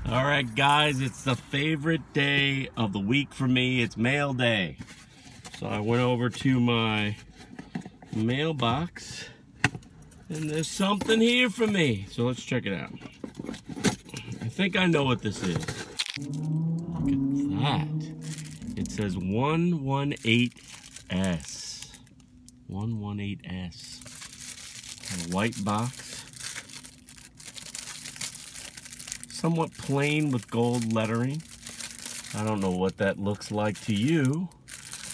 All right, guys, it's the favorite day of the week for me. It's mail day. So I went over to my mailbox and there's something here for me. So let's check it out. I think I know what this is. Look at that. It says 118S. 118S. A white box. Somewhat plain with gold lettering. I don't know what that looks like to you,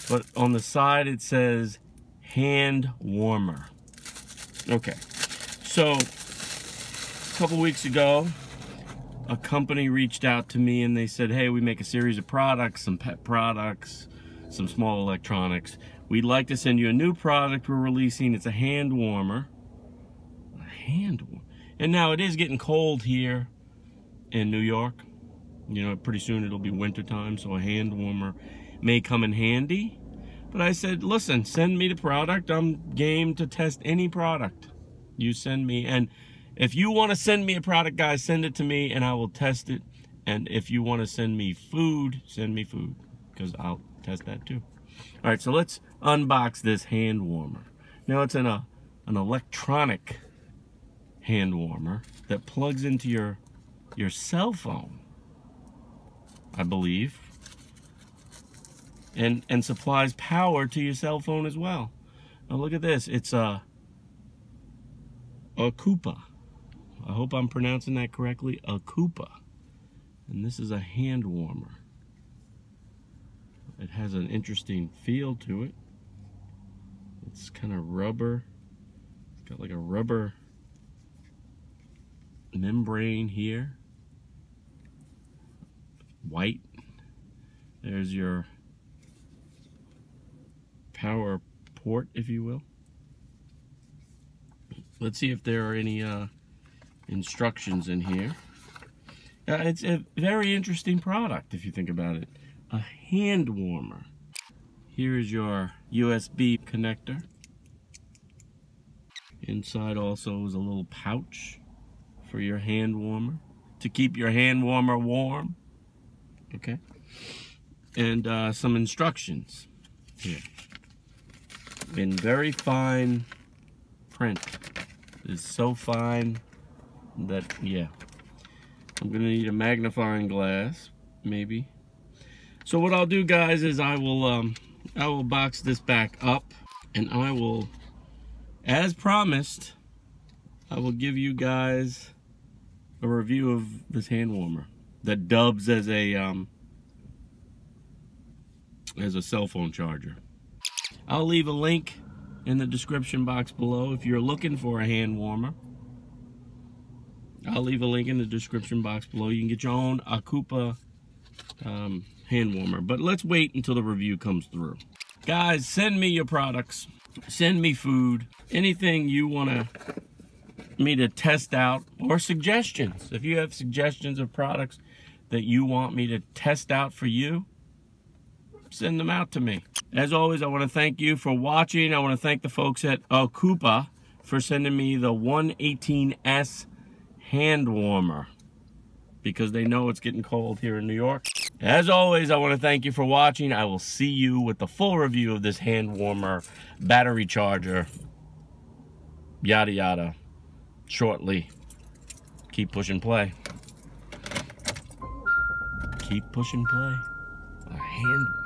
but on the side it says hand warmer. Okay, so a couple weeks ago, a company reached out to me and they said, hey, we make a series of products, some pet products, some small electronics. We'd like to send you a new product we're releasing. It's a hand warmer. A hand warmer. And now it is getting cold here in New York. You know, pretty soon it'll be winter time, so a hand warmer may come in handy. But I said, listen, send me the product. I'm game to test any product you send me. And if you want to send me a product, guys, send it to me and I will test it. And if you want to send me food, send me food, because I'll test that too. All right, so let's unbox this hand warmer. Now it's an electronic hand warmer that plugs into your cell phone, I believe, and supplies power to your cell phone as well. Now look at this. It's a OCOOPA. I hope I'm pronouncing that correctly. OCOOPA. And this is a hand warmer. It has an interesting feel to it. It's kind of rubber. It's got like a rubber membrane here. White. There's your power port, if you will. Let's see if there are any instructions in here. It's a very interesting product if you think about it. A hand warmer. Here is your USB connector. Inside also is a little pouch for your hand warmer, to keep your hand warmer warm. Okay, and some instructions here in very fine print. It's so fine that, yeah, I'm gonna need a magnifying glass maybe. So what I'll do, guys, is I will box this back up, and I will, as promised, I will give you guys a review of this hand warmer that dubs as a cell phone charger. I'll leave a link in the description box below if you're looking for a hand warmer. I'll leave a link in the description box below. You can get your own OCOOPA hand warmer. But let's wait until the review comes through. Guys, send me your products. Send me food. Anything you want me to test out, or suggestions. If you have suggestions of products that you want me to test out for you, send them out to me. As always, I want to thank you for watching. I want to thank the folks at OCOOPA for sending me the 118S hand warmer, because they know it's getting cold here in New York. As always, I want to thank you for watching. I will see you with the full review of this hand warmer, battery charger, yada yada, shortly. Keep pushing play. Keep pushing play. A hand warmer.